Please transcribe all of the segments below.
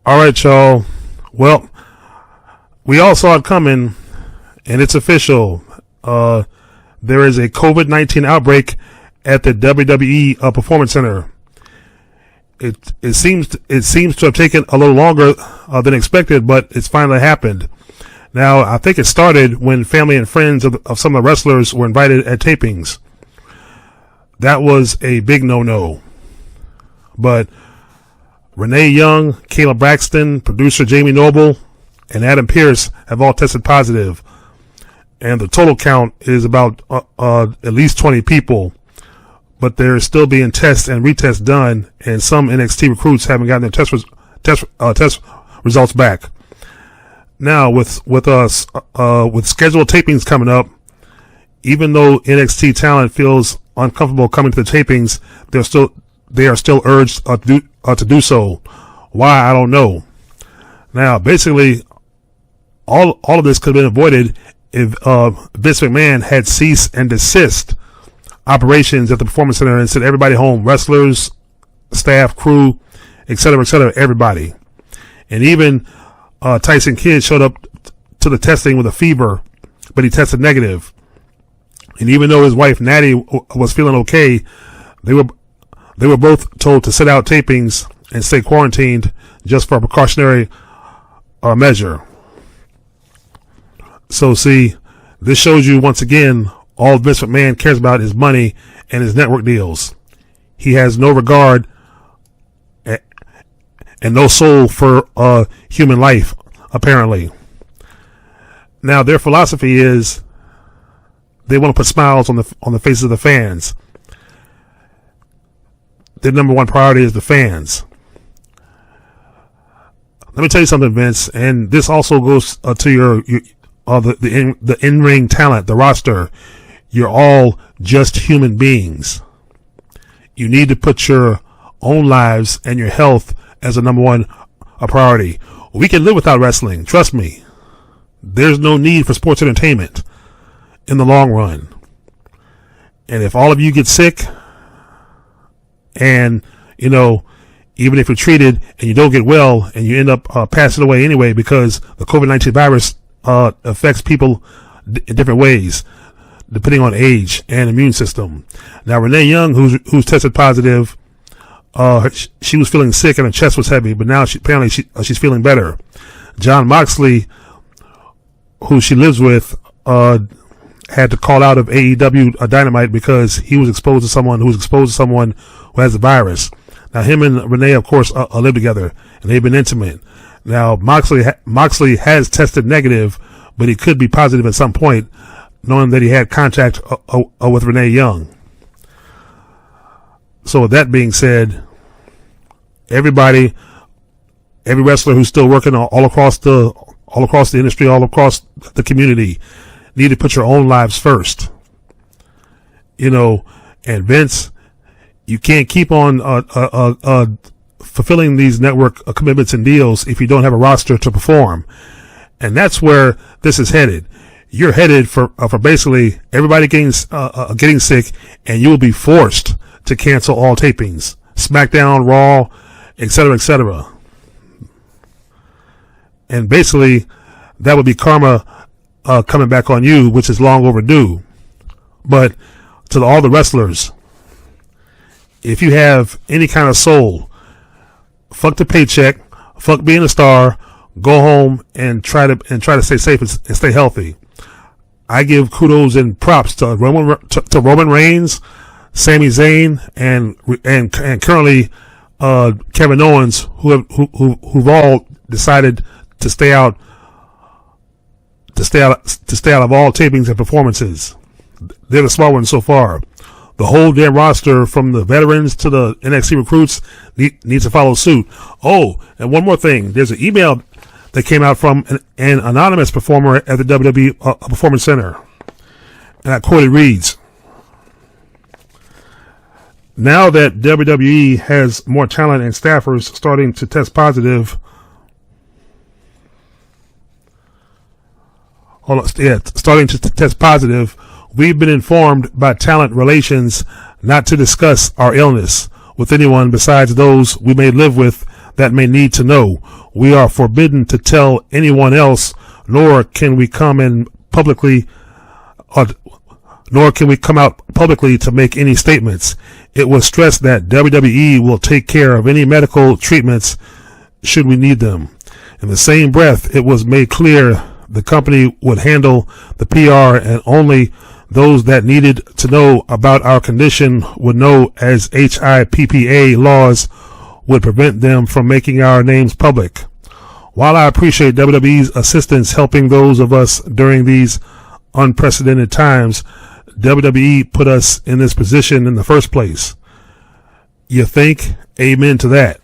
All right, y'all. Well, we all saw it coming, and it's official. There is a COVID-19 outbreak at the WWE Performance Center. It seems to have taken a little longer than expected, but it's finally happened. Now, I think it started when family and friends of some of the wrestlers were invited at tapings. That was a big no-no. But Renee Young, Kayla Braxton, producer Jamie Noble, and Adam Pearce have all tested positive. And the total count is about at least 20 people. But there's still being tests and retests done, and some NXT recruits haven't gotten their test results back. Now, with scheduled tapings coming up, even though NXT talent feels uncomfortable coming to the tapings, they are still urged to do so. Why, I don't know. Now, basically, all of this could have been avoided if Vince McMahon had cease and desist operations at the Performance Center and sent everybody home, wrestlers, staff, crew, etc., everybody. And even Tyson Kidd showed up to the testing with a fever, but he tested negative. And even though his wife Natty was feeling okay, they were both told to sit out tapings and stay quarantined just for a precautionary measure. So see, this shows you once again all Vince McMahon cares about is money and his network deals. He has no regard and no soul for human life, apparently. Now, their philosophy is they want to put smiles on the faces of the fans. Their number one priority is the fans. Let me tell you something, Vince, and this also goes to the in-ring talent, the roster. You're all just human beings. You need to put your own lives and your health as a number one priority. We can live without wrestling. Trust me. There's no need for sports entertainment in the long run. And if all of you get sick and, even if you're treated and you don't get well and you end up passing away anyway because the COVID-19 virus affects people in different ways, depending on age and immune system. Now, Renee Young, who's tested positive, she was feeling sick and her chest was heavy, but now apparently she's feeling better. John Moxley, who she lives with, had to call out of AEW Dynamite because he was exposed to someone who has the virus. Now, him and Renee, of course, live together, and they've been intimate. Now, Moxley has tested negative, but he could be positive at some point, knowing that he had contact with Renee Young. So with that being said, every wrestler who's still working all across the industry, all across the community, need to put your own lives first. And Vince, you can't keep on fulfilling these network commitments and deals if you don't have a roster to perform. And that's where this is headed. You're headed for basically everybody getting sick, and you will be forced to cancel all tapings, SmackDown, Raw, etc. And basically, that would be karma coming back on you, which is long overdue. But to all the wrestlers, if you have any kind of soul, fuck the paycheck, fuck being a star, go home and try to stay safe and stay healthy. I give kudos and props to Roman Reigns, Sami Zayn, and currently Kevin Owens, who've all decided to stay out of all tapings and performances. They're the smart ones so far. The whole damn roster, from the veterans to the NXT recruits, needs to follow suit. Oh, and one more thing. There's an email that came out from an anonymous performer at the WWE Performance Center. And I quote, it reads, "Now that WWE has more talent and staffers starting to test positive," we've been informed by talent relations not to discuss our illness with anyone besides those we may live with that may need to know. We are forbidden to tell anyone else, nor can we come out publicly to make any statements. It was stressed that WWE will take care of any medical treatments should we need them. In the same breath, it was made clear the company would handle the PR, and only those that needed to know about our condition would know, as HIPAA laws would prevent them from making our names public. While I appreciate WWE's assistance helping those of us during these unprecedented times, WWE put us in this position in the first place. You think? Amen to that.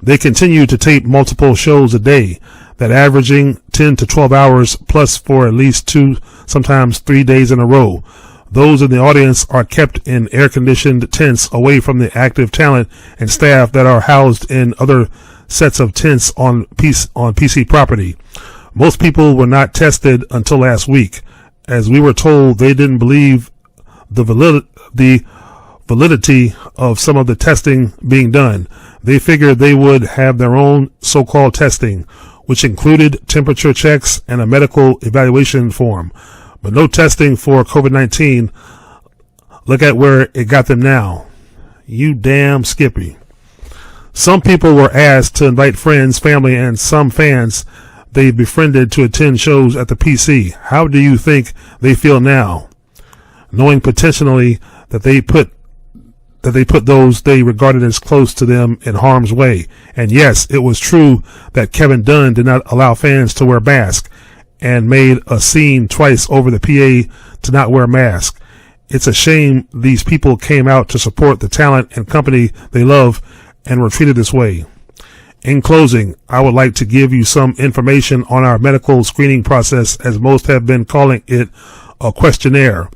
They continue to tape multiple shows a day, that averaging 10 to 12 hours plus for at least 2, sometimes 3 days in a row. Those in the audience are kept in air-conditioned tents away from the active talent and staff that are housed in other sets of tents on PC property. Most people were not tested until last week. As we were told, they didn't believe the validity of some of the testing being done. They figured they would have their own so-called testing, which included temperature checks and a medical evaluation form, but no testing for COVID-19. Look at where it got them now. You damn Skippy. Some people were asked to invite friends, family, and some fans they befriended to attend shows at the PC. How do you think they feel now, knowing potentially that they put those they regarded as close to them in harm's way? And yes, it was true that Kevin Dunn did not allow fans to wear masks and made a scene twice over the PA to not wear masks. It's a shame these people came out to support the talent and company they love and were treated this way. In closing, I would like to give you some information on our medical screening process, as most have been calling it a questionnaire.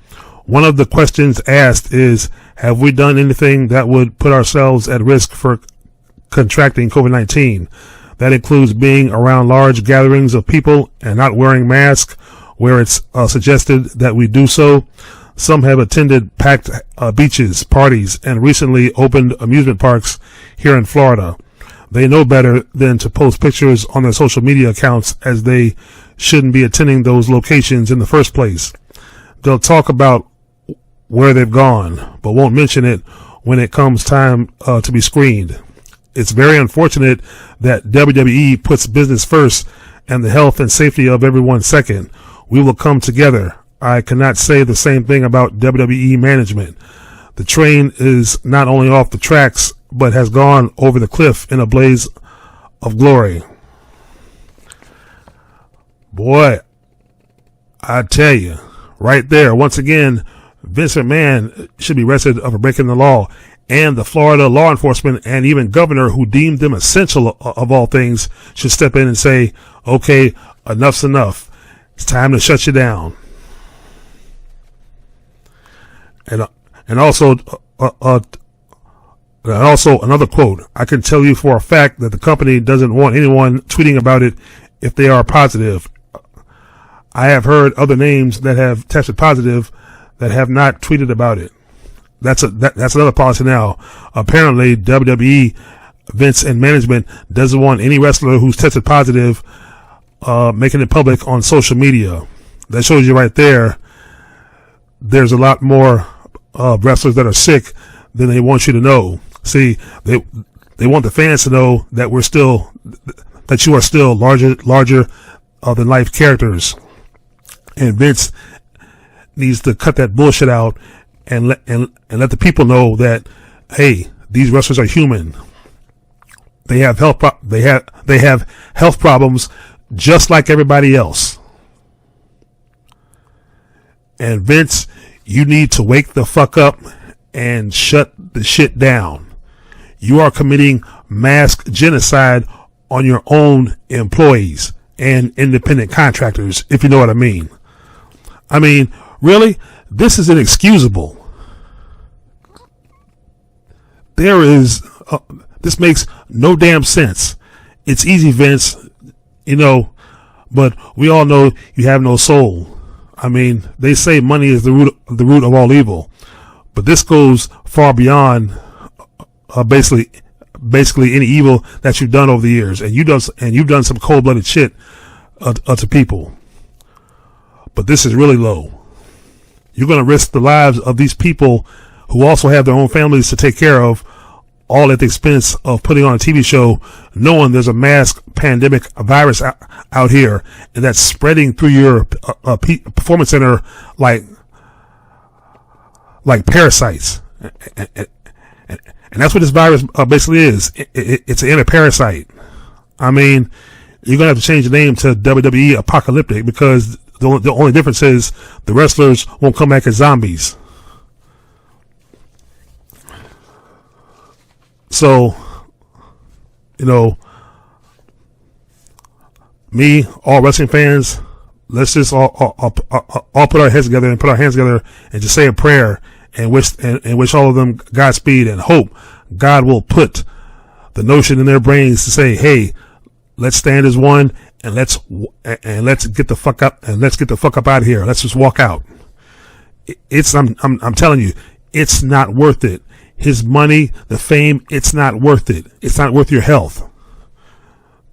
One of the questions asked is, have we done anything that would put ourselves at risk for contracting COVID-19? That includes being around large gatherings of people and not wearing masks where it's suggested that we do so. Some have attended packed beaches, parties, and recently opened amusement parks here in Florida. They know better than to post pictures on their social media accounts, as they shouldn't be attending those locations in the first place. They'll talk about where they've gone, but won't mention it when it comes time to be screened. It's very unfortunate that WWE puts business first and the health and safety of everyone second. We will come together. I cannot say the same thing about WWE management. The train is not only off the tracks, but has gone over the cliff in a blaze of glory. Boy, I tell you, right there, once again, Vince McMahon should be arrested for breaking the law, and the Florida law enforcement and even governor, who deemed them essential of all things, should step in and say, okay, enough's enough. It's time to shut you down. And also another quote, I can tell you for a fact that the company doesn't want anyone tweeting about it if they are positive. I have heard other names that have tested positive that have not tweeted about it. That's another policy now. Apparently, WWE, Vince, and management doesn't want any wrestler who's tested positive making it public on social media. That shows you right there. There's a lot more wrestlers that are sick than they want you to know. See, they want the fans to know that that you are still larger than life characters. And Vince needs to cut that bullshit out and let the people know that, hey, these wrestlers are human. They have health problems just like everybody else. And Vince, you need to wake the fuck up and shut the shit down. You are committing mass genocide on your own employees and independent contractors, if you know what I mean. I mean, really, this is inexcusable. This makes no damn sense. It's easy, Vince, but we all know you have no soul. I mean, they say money is the root of all evil, but this goes far beyond basically basically any evil that you've done over the years, and you've done some cold-blooded shit to people. But this is really low. You're going to risk the lives of these people who also have their own families to take care of, all at the expense of putting on a TV show, knowing there's a mass pandemic, a virus out here, and that's spreading through your performance center like parasites. And that's what this virus basically is. It's an inner parasite. I mean, you're going to have to change the name to WWE Apocalyptic, because the only difference is the wrestlers won't come back as zombies. So, me, all wrestling fans, let's just all put our heads together and put our hands together and just say a prayer and wish all of them Godspeed, and hope God will put the notion in their brains to say, hey, let's stand as one, and let's get the fuck up, and let's get the fuck up out of here. Let's just walk out. I'm telling you, it's not worth it. His money, the fame, it's not worth it. It's not worth your health.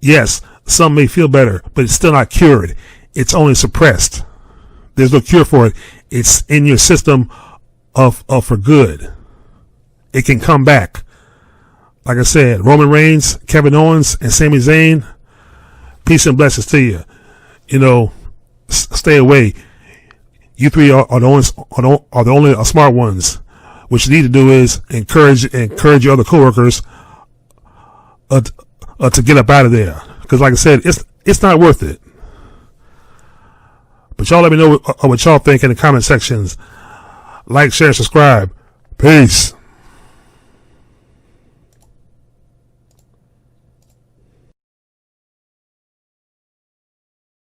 Yes, some may feel better, but it's still not cured. It's only suppressed. There's no cure for it. It's in your system for good. It can come back. Like I said, Roman Reigns, Kevin Owens, and Sami Zayn, peace and blessings to you. Stay away. You three are the only smart ones. What you need to do is encourage your other coworkers to get up out of there. Because like I said, it's not worth it. But y'all let me know what y'all think in the comment sections. Like, share, subscribe. Peace.